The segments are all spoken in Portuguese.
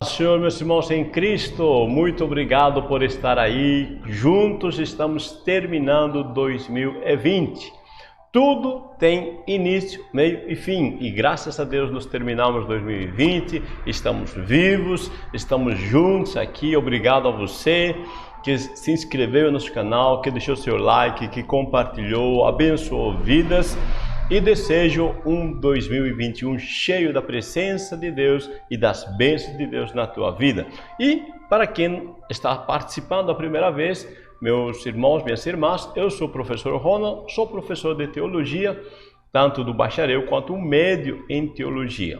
Senhor, meus irmãos em Cristo, muito obrigado por estar aí. Juntos estamos terminando 2020. Tudo tem início, meio e fim. E graças a Deus nós terminamos 2020, estamos vivos, estamos juntos aqui. Obrigado a você que se inscreveu no nosso canal, que deixou seu like, que compartilhou, abençoou vidas. E desejo um 2021 cheio da presença de Deus e das bênçãos de Deus na tua vida. E para quem está participando a primeira vez, meus irmãos, minhas irmãs, eu sou o professor Ronald, sou professor de teologia, tanto do bacharel quanto o médio em teologia.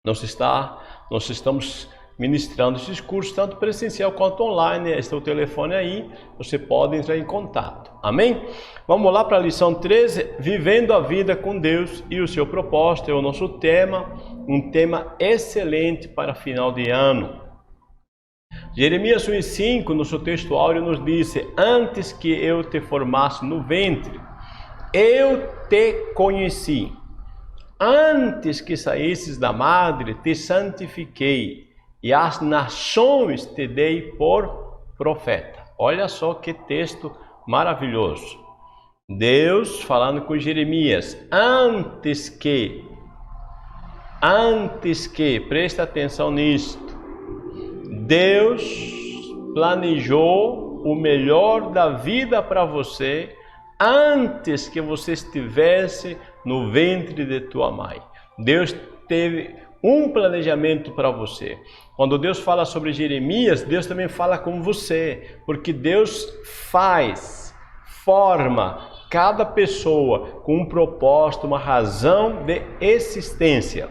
Nós estamos ministrando esses cursos, tanto presencial quanto online. Está o telefone aí, você pode entrar em contato. Amém? Vamos lá para a lição 13, Vivendo a Vida com Deus e o seu propósito, é o nosso tema, um tema excelente para final de ano. Jeremias 1,5, no seu texto áureo, nos disse: antes que eu te formasse no ventre, eu te conheci. Antes que saísses da madre, te santifiquei. E as nações te dei por profeta. Olha só que texto maravilhoso. Deus falando com Jeremias, antes que, presta atenção nisto, Deus planejou o melhor da vida para você antes que você estivesse no ventre de tua mãe. Deus teve um planejamento para você. Quando Deus fala sobre Jeremias, Deus também fala com você, porque Deus forma cada pessoa com um propósito, uma razão de existência.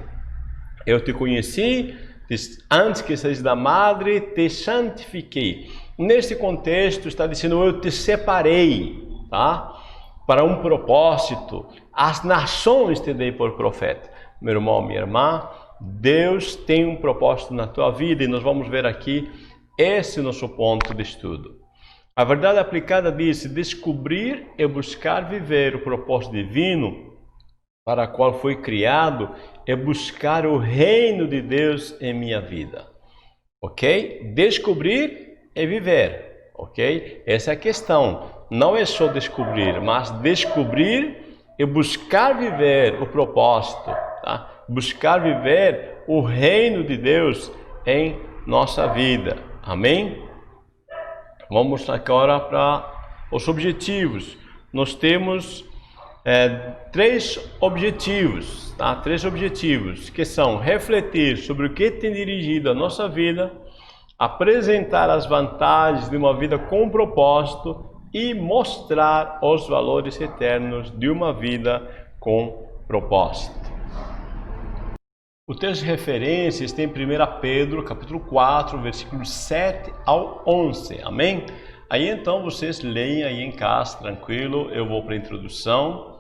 Eu te conheci antes que saísse da madre, te santifiquei. Neste contexto está dizendo: eu te separei, tá? Para um propósito. As nações te dei por profeta. Meu irmão, minha irmã, Deus tem um propósito na tua vida e nós vamos ver aqui esse nosso ponto de estudo. A verdade aplicada diz: descobrir e buscar viver o propósito divino para o qual foi criado é buscar o reino de Deus em minha vida. Ok? Descobrir e viver. Ok? Essa é a questão. Não é só descobrir, mas descobrir e buscar viver o propósito. Tá? Buscar viver o reino de Deus em nossa vida. Amém? Vamos agora para os objetivos. Nós temos três objetivos, tá? Três objetivos que são refletir sobre o que tem dirigido a nossa vida, apresentar as vantagens de uma vida com propósito e mostrar os valores eternos de uma vida com propósito. O texto de referência está em 1 Pedro, capítulo 4, versículos 7 ao 11. Amém? Aí então vocês leem aí em casa, tranquilo. Eu vou para a introdução.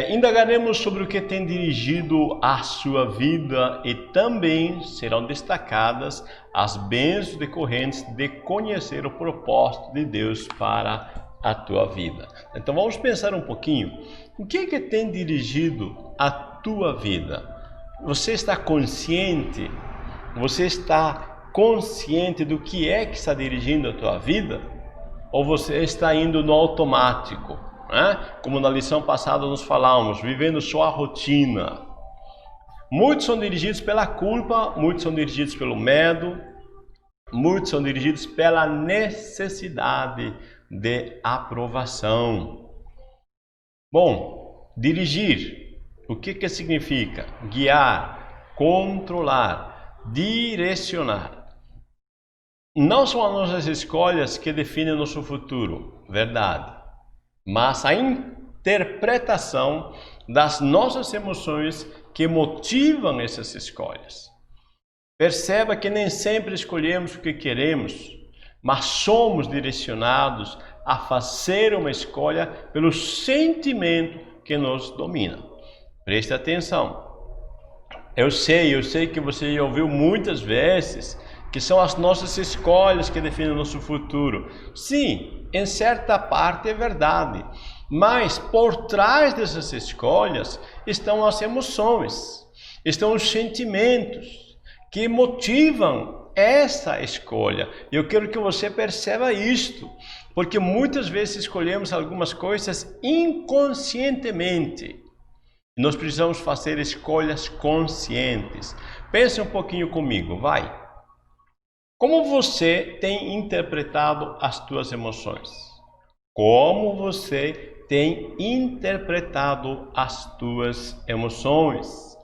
Indagaremos sobre o que tem dirigido a sua vida e também serão destacadas as bênçãos decorrentes de conhecer o propósito de Deus para a tua vida. Então vamos pensar um pouquinho. O que tem dirigido a tua vida? Você está consciente? Você está consciente do que é que está dirigindo a tua vida? Ou você está indo no automático? Né? Como na lição passada nós falamos, vivendo só a rotina. Muitos são dirigidos pela culpa, muitos são dirigidos pelo medo, muitos são dirigidos pela necessidade de aprovação. Bom, dirigir. O que significa? Guiar, controlar, direcionar. Não são as nossas escolhas que definem o nosso futuro, verdade. Mas a interpretação das nossas emoções que motivam essas escolhas. Perceba que nem sempre escolhemos o que queremos, mas somos direcionados a fazer uma escolha pelo sentimento que nos domina. Preste atenção. Eu sei que você já ouviu muitas vezes que são as nossas escolhas que definem o nosso futuro. Sim, em certa parte é verdade. Mas por trás dessas escolhas estão as emoções, estão os sentimentos que motivam essa escolha. Eu quero que você perceba isto, porque muitas vezes escolhemos algumas coisas inconscientemente. Nós precisamos fazer escolhas conscientes. Pense um pouquinho comigo, vai. Como você tem interpretado as tuas emoções? Como você tem interpretado as tuas emoções?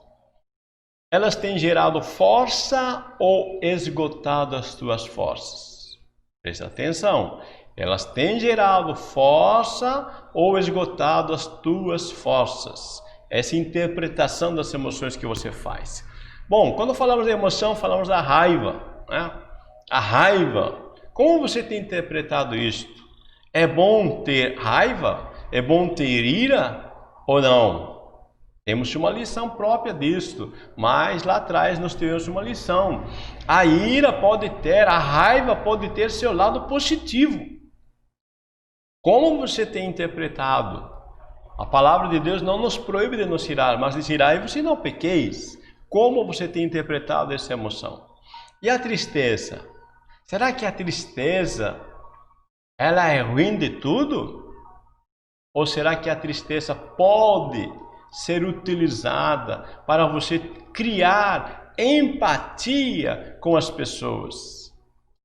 Elas têm gerado força ou esgotado as tuas forças? Presta atenção. Elas têm gerado força ou esgotado as tuas forças? Essa interpretação das emoções que você faz. Bom, quando falamos de emoção, falamos da raiva, né? A raiva. Como você tem interpretado isto? É bom ter raiva? É bom ter ira ou não? Temos uma lição própria disto, mas lá atrás nós tivemos uma lição. A ira pode ter, a raiva pode ter seu lado positivo. Como você tem interpretado? A palavra de Deus não nos proíbe de nos irar, mas diz: irai-vos e não pequeis. Como você tem interpretado essa emoção? E a tristeza? Será que a tristeza ela é ruim de tudo? Ou será que a tristeza pode ser utilizada para você criar empatia com as pessoas?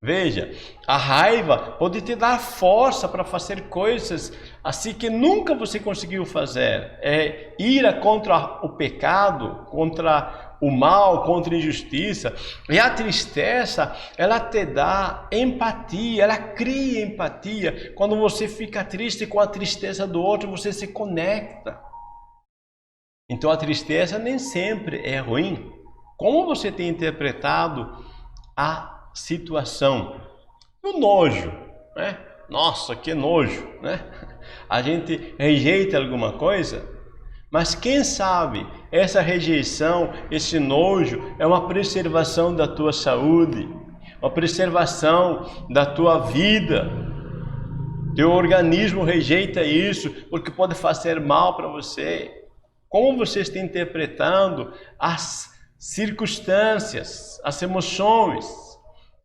Veja, a raiva pode te dar força para fazer coisas assim que nunca você conseguiu fazer. É ira contra o pecado, contra o mal, contra a injustiça. E a tristeza, ela te dá empatia, ela cria empatia. Quando você fica triste com a tristeza do outro, você se conecta. Então a tristeza nem sempre é ruim. Como você tem interpretado a situação? O nojo, né? Nossa, que nojo, né? A gente rejeita alguma coisa, mas quem sabe essa rejeição, esse nojo é uma preservação da tua saúde, uma preservação da tua vida. Teu organismo rejeita isso porque pode fazer mal para você. Como você está interpretando as circunstâncias, as emoções?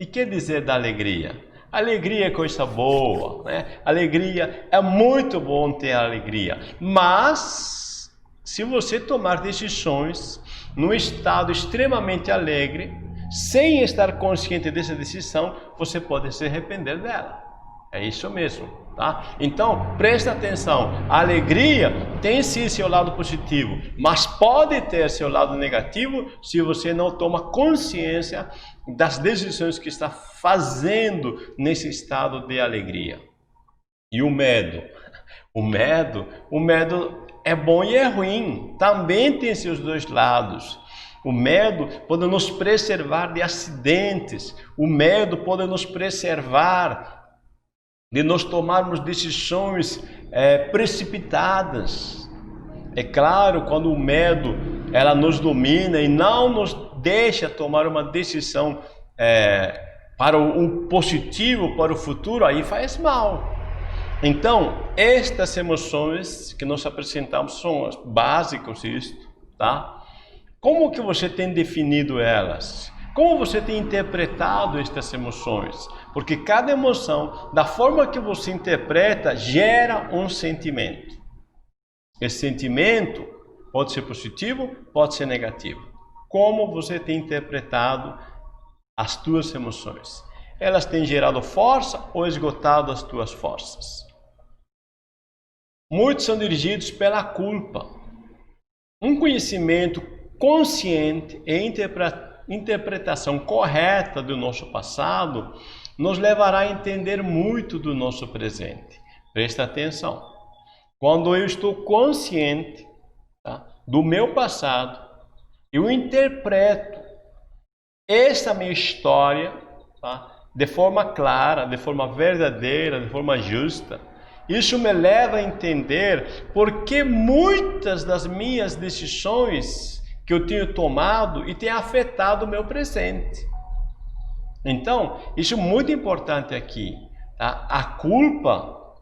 E que dizer da alegria? Alegria é coisa boa, né? Alegria, é muito bom ter alegria. Mas, se você tomar decisões num estado extremamente alegre, sem estar consciente dessa decisão, você pode se arrepender dela. É isso mesmo, tá? Então, presta atenção. A alegria tem sim seu lado positivo, mas pode ter seu lado negativo se você não toma consciência das decisões que está fazendo nesse estado de alegria. E o medo? O medo é bom e é ruim. Também tem seus dois lados. O medo pode nos preservar de acidentes. O medo pode nos preservar de nós tomarmos decisões precipitadas. É claro, quando o medo ela nos domina e não nos deixa tomar uma decisão para o positivo, para o futuro, aí faz mal. Então, estas emoções que nós apresentamos são as básicas, isto, tá? Como que você tem definido elas? Como você tem interpretado estas emoções? Porque cada emoção, da forma que você interpreta, gera um sentimento. Esse sentimento pode ser positivo, pode ser negativo. Como você tem interpretado as tuas emoções? Elas têm gerado força ou esgotado as tuas forças? Muitos são dirigidos pela culpa. Um conhecimento consciente e interpretação correta do nosso passado nos levará a entender muito do nosso presente. Presta atenção. Quando eu estou consciente, tá, do meu passado, eu interpreto essa minha história, tá, de forma clara, de forma verdadeira, de forma justa. Isso me leva a entender por que muitas das minhas decisões que eu tenho tomado e tem afetado o meu presente. Então, isso é muito importante aqui, tá? A culpa,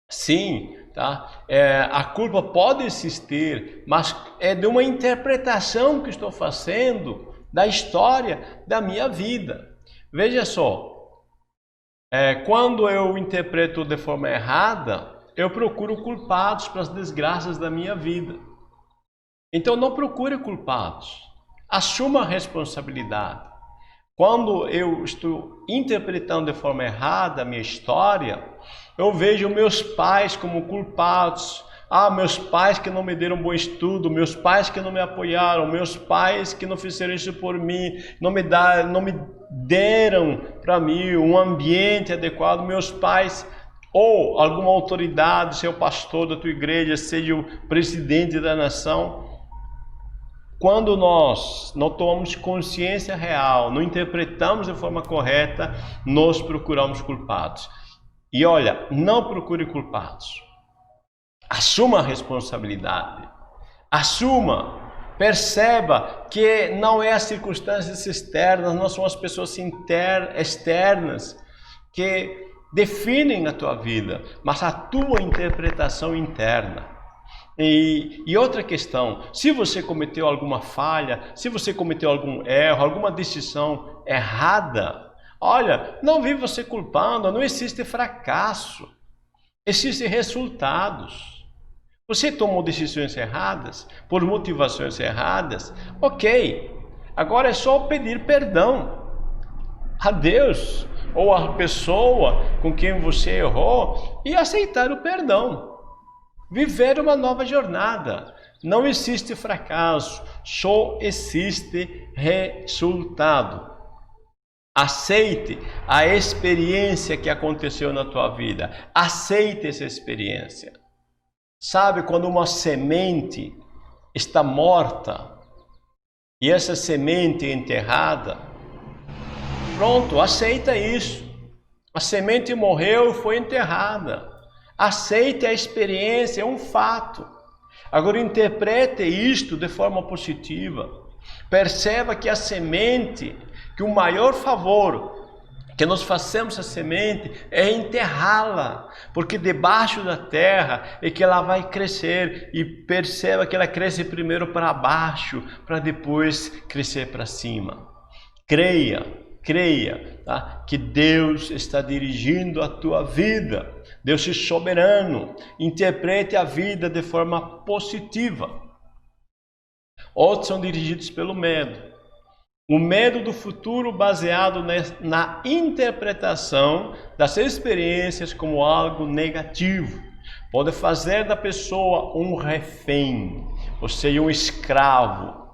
sim, tá? A culpa pode existir, mas é de uma interpretação que estou fazendo da história da minha vida. Veja só, quando eu interpreto de forma errada, eu procuro culpados para as desgraças da minha vida. Então não procure culpados, assuma a responsabilidade. Quando eu estou interpretando de forma errada a minha história, eu vejo meus pais como culpados. Meus pais que não me deram bom estudo, meus pais que não me apoiaram, meus pais que não fizeram isso por mim, não me deram para mim um ambiente adequado, meus pais ou alguma autoridade, seja o pastor da tua igreja, seja o presidente da nação. Quando nós não tomamos consciência real, não interpretamos de forma correta, nós procuramos culpados. E olha, não procure culpados. Assuma a responsabilidade. Assuma. Perceba que não é as circunstâncias externas, não são as pessoas externas que definem a tua vida, mas a tua interpretação interna. E outra questão, se você cometeu alguma falha, se você cometeu algum erro, alguma decisão errada, olha, não vive você culpando, não existe fracasso, existem resultados. Você tomou decisões erradas, por motivações erradas, ok, agora é só pedir perdão a Deus ou a pessoa com quem você errou e aceitar o perdão. Viver uma nova jornada. Não existe fracasso, só existe resultado. Aceite a experiência que aconteceu na tua vida. Aceite essa experiência. Sabe quando uma semente está morta e essa semente é enterrada? Pronto, aceita isso. A semente morreu e foi enterrada. Aceite a experiência, é um fato. Agora interprete isto de forma positiva. Perceba que a semente, que o maior favor que nós fazemos a semente é enterrá-la, porque debaixo da terra é que ela vai crescer, e perceba que ela cresce primeiro para baixo, para depois crescer para cima. Creia, tá? Que Deus está dirigindo a tua vida. Deus é soberano. Interprete a vida de forma positiva. Outros são dirigidos pelo medo. O medo do futuro baseado na interpretação das experiências como algo negativo. Pode fazer da pessoa um refém, ou seja, um escravo.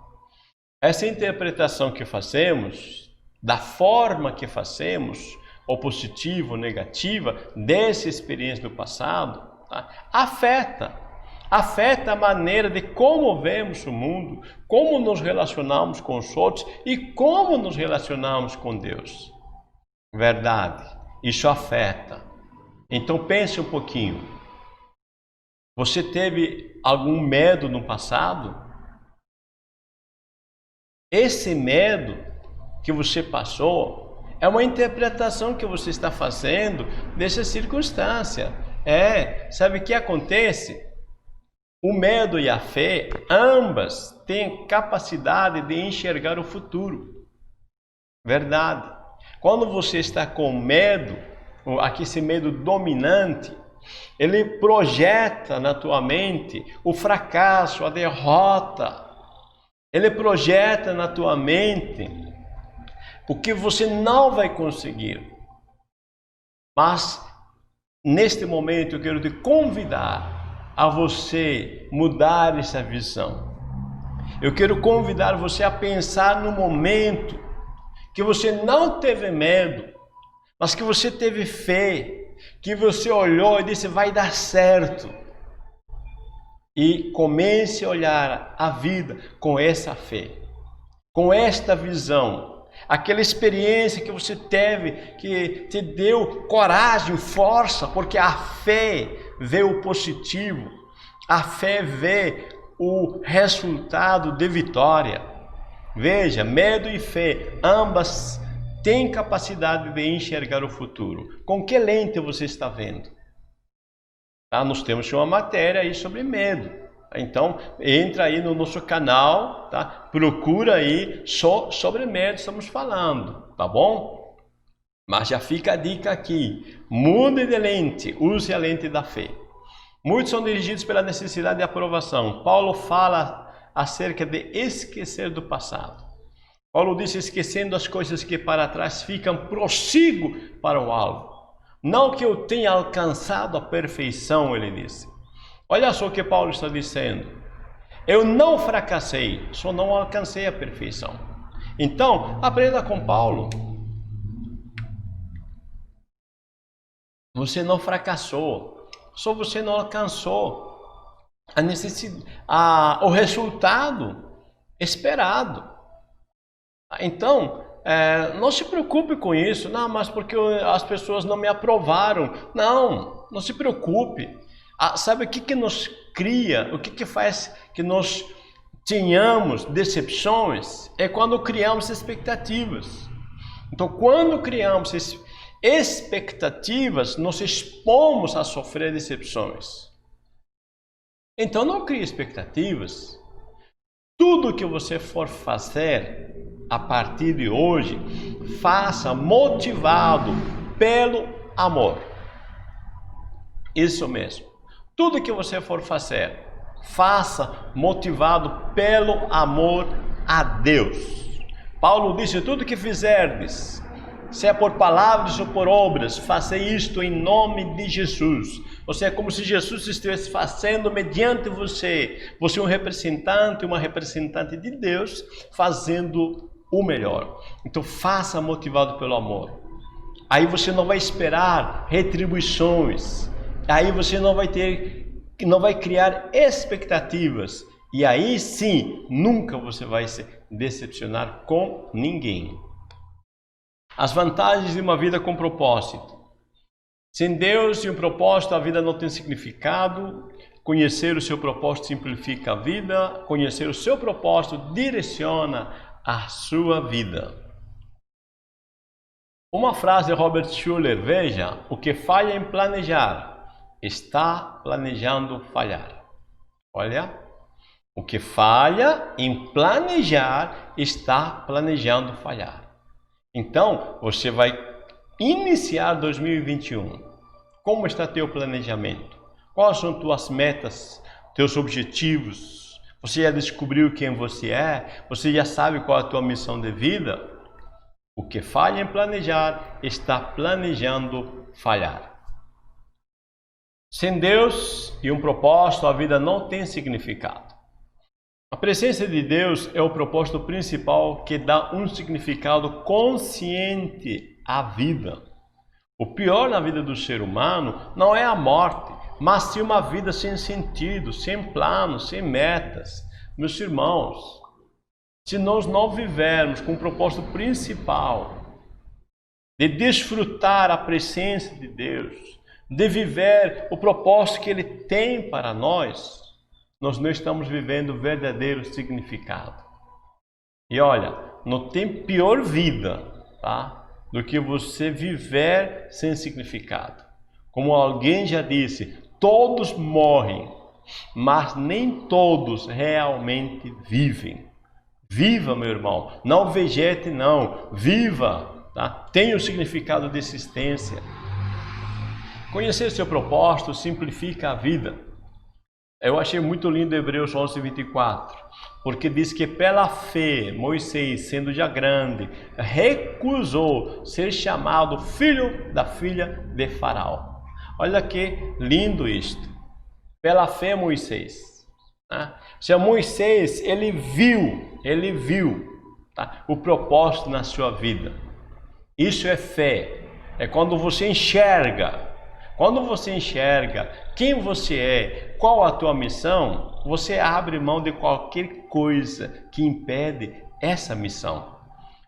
Essa interpretação que fazemos, da forma que fazemos, ou positiva ou negativa, dessa experiência do passado, tá? Afeta a maneira de como vemos o mundo, como nos relacionamos com os outros e como nos relacionamos com Deus. Verdade, isso afeta. Então pense um pouquinho. Você teve algum medo no passado? Esse medo que você passou é uma interpretação que você está fazendo dessa circunstância. Sabe o que acontece? O medo e a fé, ambas têm capacidade de enxergar o futuro. Verdade. Quando você está com medo, aqui esse medo dominante, ele projeta na tua mente o fracasso, a derrota. Ele projeta na tua mente o que você não vai conseguir. Mas, neste momento, eu quero te convidar a você mudar essa visão. Eu quero convidar você a pensar no momento que você não teve medo, mas que você teve fé, que você olhou e disse, vai dar certo. E comece a olhar a vida com essa fé, com esta visão. Aquela experiência que você teve, que te deu coragem, força, porque a fé vê o positivo, a fé vê o resultado de vitória. Veja, medo e fé, ambas têm capacidade de enxergar o futuro. Com que lente você está vendo? Nós temos uma matéria aí sobre medo. Então, entra aí no nosso canal, tá? Procura aí, só sobre medo estamos falando, tá bom? Mas já fica a dica aqui, mude de lente, use a lente da fé. Muitos são dirigidos pela necessidade de aprovação. Paulo fala acerca de esquecer do passado. Paulo diz, esquecendo as coisas que para trás ficam, prossigo para o alvo. Não que eu tenha alcançado a perfeição, ele disse. Olha só o que Paulo está dizendo. Eu não fracassei, só não alcancei a perfeição. Então, aprenda com Paulo. Você não fracassou, só você não alcançou o resultado esperado. Então, não se preocupe com isso. Não, mas porque as pessoas não me aprovaram. Não se preocupe. Sabe o que nos cria, o que faz que nós tenhamos decepções? É quando criamos expectativas. Então, quando criamos expectativas, nós expomos a sofrer decepções. Então, não crie expectativas. Tudo que você for fazer a partir de hoje, faça motivado pelo amor. Isso mesmo. Tudo que você for fazer, faça motivado pelo amor a Deus. Paulo disse, tudo que fizerdes, se é por palavras ou por obras, fazei isto em nome de Jesus. Ou seja, é como se Jesus estivesse fazendo mediante você. Você é um representante, uma representante de Deus, fazendo o melhor. Então faça motivado pelo amor. Aí você não vai esperar retribuições. Aí você não vai criar expectativas. E aí sim, nunca você vai se decepcionar com ninguém. As vantagens de uma vida com propósito. Sem Deus e um propósito, a vida não tem significado. Conhecer o seu propósito simplifica a vida. Conhecer o seu propósito direciona a sua vida. Uma frase de Robert Schuller, veja, o que falha em planejar, está planejando falhar. Olha, o que falha em planejar, está planejando falhar. Então, você vai iniciar 2021. Como está teu planejamento? Quais são tuas metas, teus objetivos? Você já descobriu quem você é? Você já sabe qual é a tua missão de vida? O que falha em planejar, está planejando falhar. Sem Deus e um propósito, a vida não tem significado. A presença de Deus é o propósito principal que dá um significado consciente à vida. O pior na vida do ser humano não é a morte, mas sim uma vida sem sentido, sem planos, sem metas. Meus irmãos, se nós não vivermos com o propósito principal de desfrutar a presença de Deus, de viver o propósito que Ele tem para nós não estamos vivendo o verdadeiro significado. E olha, não tem pior vida, tá, do que você viver sem significado. Como alguém já disse, todos morrem, mas nem todos realmente vivem. Viva, meu irmão, não vegete não, viva, tá? Tenha o significado de existência. Conhecer seu propósito simplifica a vida. Eu achei muito lindo Hebreus 11:24, porque diz que pela fé, Moisés, sendo já grande, recusou ser chamado filho da filha de Faraó. Olha que lindo isto. Pela fé, Moisés. Né? Se Moisés, ele viu tá, o propósito na sua vida. Isso é fé. É quando você enxerga. Quando você enxerga quem você é, qual a tua missão, você abre mão de qualquer coisa que impede essa missão.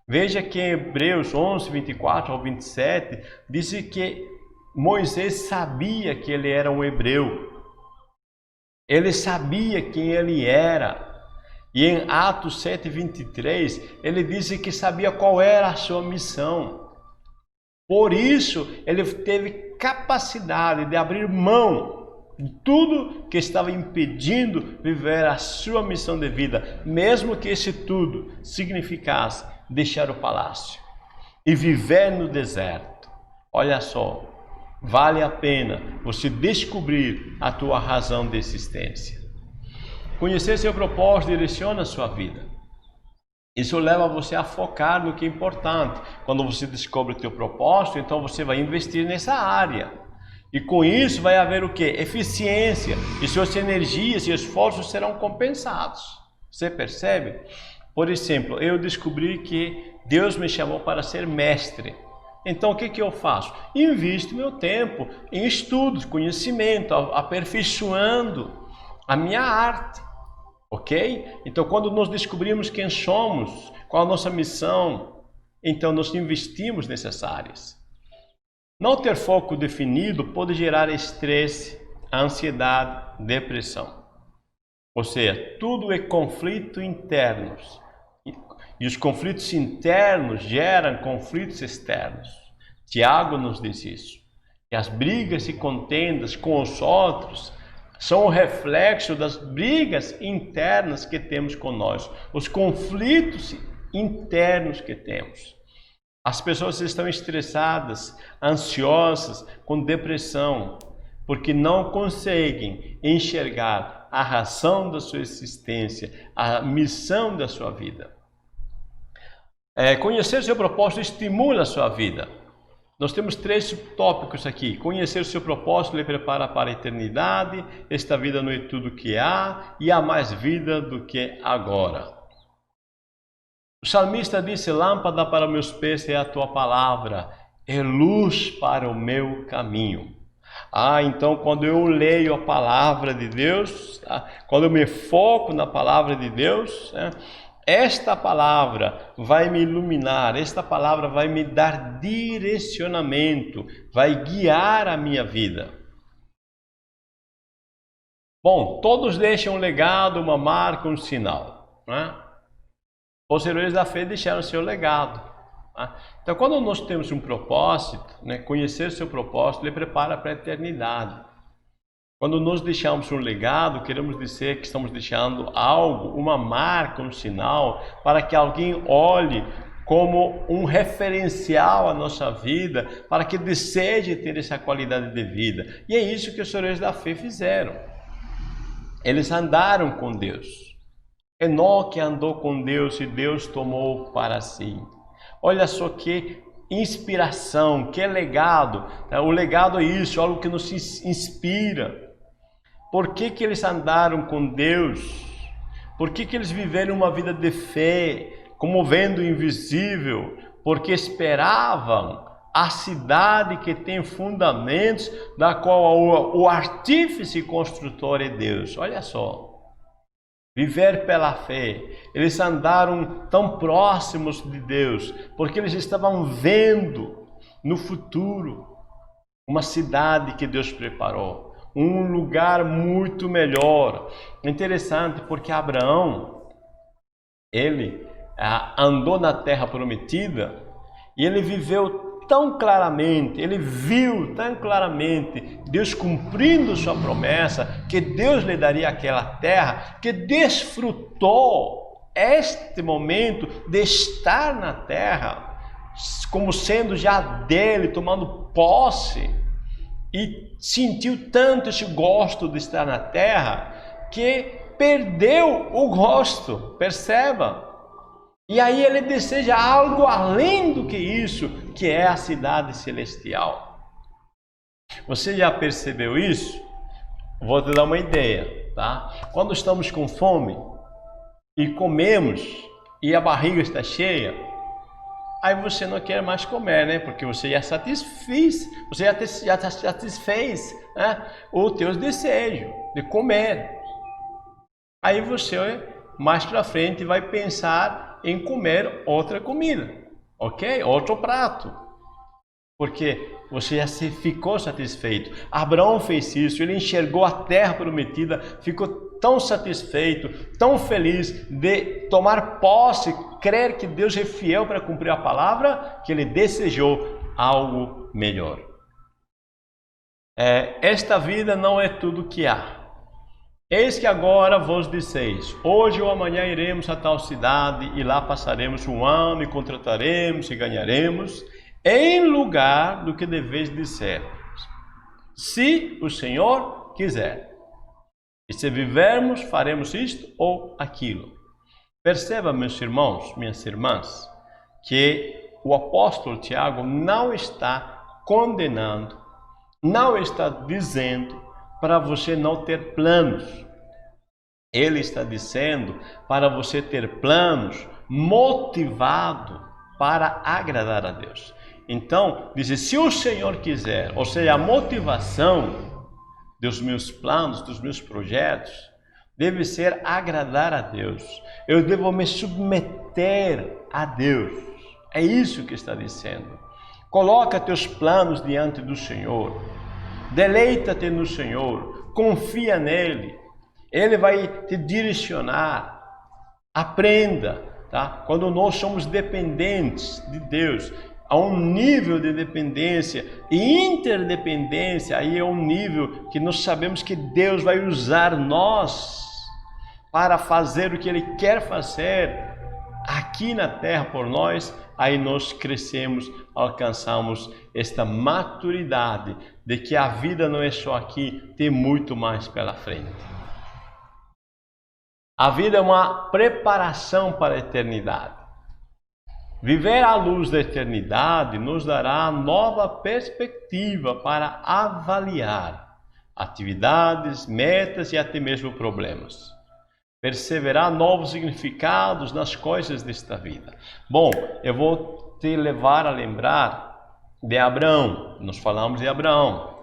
Veja que em Hebreus 11:24 ao 27, diz que Moisés sabia que ele era um hebreu. Ele sabia quem ele era. E em Atos 7:23, ele disse que sabia qual era a sua missão. Por isso, ele teve capacidade de abrir mão tudo que estava impedindo viver a sua missão de vida, mesmo que esse tudo significasse deixar o palácio e viver no deserto. Olha só, vale a pena você descobrir a tua razão de existência. Conhecer seu propósito direciona a sua vida. Isso leva você a focar no que é importante. Quando você descobre o teu propósito, então você vai investir nessa área. E com isso vai haver o quê? Eficiência. E suas energias e esforços serão compensados. Você percebe? Por exemplo, eu descobri que Deus me chamou para ser mestre. Então o que eu faço? Invisto meu tempo em estudos, conhecimento, aperfeiçoando a minha arte. Ok? Então, quando nós descobrimos quem somos, qual a nossa missão, então nós investimos nessas áreas. Não ter foco definido pode gerar estresse, ansiedade, depressão. Ou seja, tudo é conflito internos. E os conflitos internos geram conflitos externos. Tiago nos diz isso. Que as brigas e contendas com os outros são o reflexo das brigas internas que temos com nós, os conflitos internos que temos. As pessoas estão estressadas, ansiosas, com depressão, porque não conseguem enxergar a razão da sua existência, a missão da sua vida. Conhecer seu propósito estimula a sua vida. Nós temos 3 tópicos aqui. Conhecer o seu propósito lhe prepara para a eternidade. Esta vida não é tudo que há e há mais vida do que agora. O salmista disse: lâmpada para meus pés é a tua palavra, é luz para o meu caminho. Então quando eu leio a palavra de Deus, quando eu me foco na palavra de Deus, esta palavra vai me iluminar, esta palavra vai me dar direcionamento, vai guiar a minha vida. Bom, todos deixam um legado, uma marca, um sinal, né? Os heróis da fé deixaram seu legado. Né? Então, quando nós temos um propósito, né, conhecer seu propósito, ele prepara para a eternidade. Quando nós deixamos um legado, queremos dizer que estamos deixando algo, uma marca, um sinal, para que alguém olhe como um referencial à nossa vida, para que deseje ter essa qualidade de vida. E é isso que os heróis da fé fizeram. Eles andaram com Deus. Enoque andou com Deus e Deus tomou para si. Olha só que inspiração, que legado. O legado é isso, algo que nos inspira. Por que eles andaram com Deus? Por que eles viveram uma vida de fé, como vendo o invisível? Porque esperavam a cidade que tem fundamentos, da qual o artífice e construtor é Deus. Olha só. Viver pela fé. Eles andaram tão próximos de Deus, porque eles estavam vendo no futuro uma cidade que Deus preparou. Um lugar muito melhor. Interessante porque Abraão, ele andou na terra prometida e ele viveu tão claramente, ele viu tão claramente Deus cumprindo sua promessa, que Deus lhe daria aquela terra, que desfrutou este momento de estar na terra, como sendo já dele, tomando posse. E sentiu tanto esse gosto de estar na terra que perdeu o gosto, perceba? E aí ele deseja algo além do que isso, que é a cidade celestial. Você já percebeu isso? Vou te dar uma ideia, tá? Quando estamos com fome e comemos e a barriga está cheia, aí você não quer mais comer, né? Porque você já satisfez, já satisfez, né, o teu desejo de comer. Aí você, mais para frente, vai pensar em comer outra comida, ok? Outro prato. Porque você já ficou satisfeito. Abraão fez isso, ele enxergou a terra prometida, ficou tão satisfeito, tão feliz de tomar posse, crer que Deus é fiel para cumprir a palavra, que ele desejou algo melhor. esta vida não é tudo que há. Eis que agora vos disseis, hoje ou amanhã iremos a tal cidade e lá passaremos um ano e contrataremos e ganharemos, em lugar do que deveis disser, se o Senhor quiser. E se vivermos, faremos isto ou aquilo. Perceba, meus irmãos, minhas irmãs, que o apóstolo Tiago não está condenando, não está dizendo para você não ter planos. Ele está dizendo para você ter planos motivado para agradar a Deus. Então, diz, se o Senhor quiser, ou seja, a motivação dos meus planos, dos meus projetos, deve ser agradar a Deus. Eu devo me submeter a Deus. É isso que está dizendo. Coloca teus planos diante do Senhor. Deleita-te no Senhor. Confia nele. Ele vai te direcionar. Aprenda, tá? Quando nós somos dependentes de Deus, há um nível de dependência e interdependência, aí é um nível que nós sabemos que Deus vai usar nós para fazer o que Ele quer fazer aqui na terra por nós. Aí nós crescemos, alcançamos esta maturidade de que a vida não é só aqui, tem muito mais pela frente. A vida é uma preparação para a eternidade. Viver à luz da eternidade nos dará nova perspectiva para avaliar atividades, metas e até mesmo problemas. Perceberá novos significados nas coisas desta vida. Bom, eu vou te levar a lembrar de Abraão. Nós falamos de Abraão.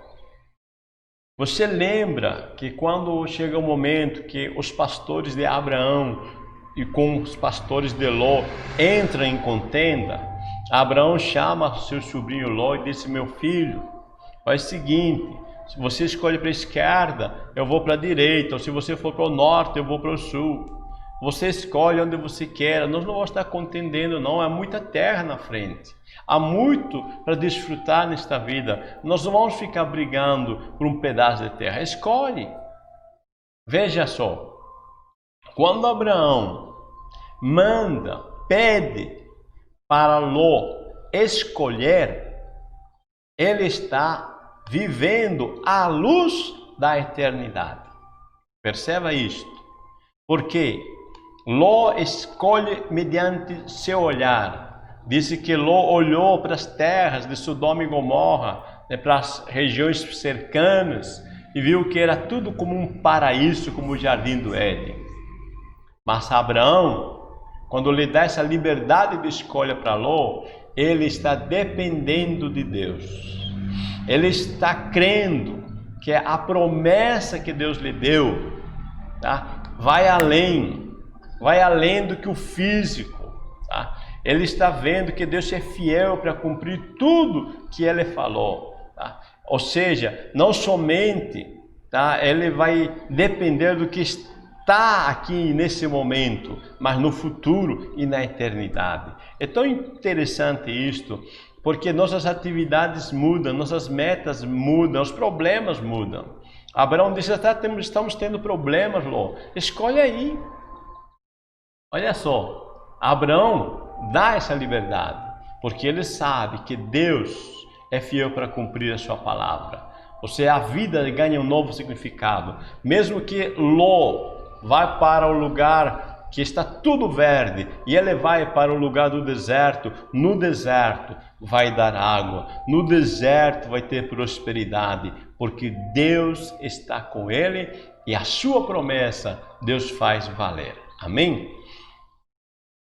Você lembra que quando chega o momento que os pastores de Abraão e com os pastores de Ló entram em contenda, Abraão chama seu sobrinho Ló e disse, meu filho, faz o seguinte, se você escolhe para a esquerda, eu vou para a direita, ou se você for para o norte, eu vou para o sul. Você escolhe onde você quer, nós não vamos estar contendendo não, há muita terra na frente. Há muito para desfrutar nesta vida, nós não vamos ficar brigando por um pedaço de terra, escolhe. Veja só, quando Abraão pede para Ló escolher, ele está vivendo à luz da eternidade. Perceba isto, porque Ló escolhe mediante seu olhar. Disse que Ló olhou para as terras de Sodoma e Gomorra, para as regiões cercanas, e viu que era tudo como um paraíso, como o jardim do Éden. Mas Abraão, quando lhe dá essa liberdade de escolha para Ló, ele está dependendo de Deus. Ele está crendo que a promessa que Deus lhe deu, tá, vai além do que o físico. Tá? Ele está vendo que Deus é fiel para cumprir tudo que Ele falou. Tá? Ou seja, não somente, tá, ele vai depender do que está aqui nesse momento, mas no futuro e na eternidade. É tão interessante isto, porque nossas atividades mudam, nossas metas mudam, os problemas mudam. Abraão disse, estamos tendo problemas, Ló. Escolhe aí. Olha só, Abraão dá essa liberdade, porque ele sabe que Deus é fiel para cumprir a sua palavra. Ou seja, a vida ganha um novo significado. Mesmo que Ló vá para o lugar que está tudo verde, e ele vai para o lugar do deserto, no deserto vai dar água, no deserto vai ter prosperidade, porque Deus está com ele e a sua promessa Deus faz valer. Amém?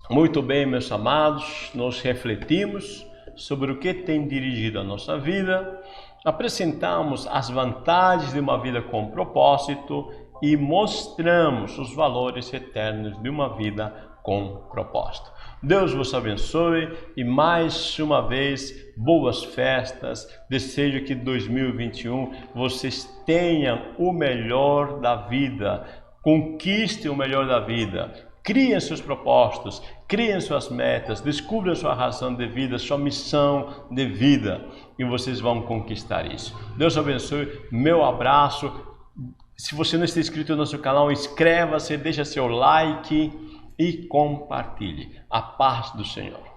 Muito bem, meus amados, nós refletimos sobre o que tem dirigido a nossa vida, apresentamos as vantagens de uma vida com propósito e mostramos os valores eternos de uma vida com propósito. Deus vos abençoe e mais uma vez, boas festas. Desejo que 2021 vocês tenham o melhor da vida, conquistem o melhor da vida, Criem seus propósitos, criem suas metas, descubram sua razão de vida, sua missão de vida e vocês vão conquistar isso. Deus abençoe, meu abraço. Se você não está inscrito no nosso canal, inscreva-se, deixa seu like e compartilhe. A paz do Senhor.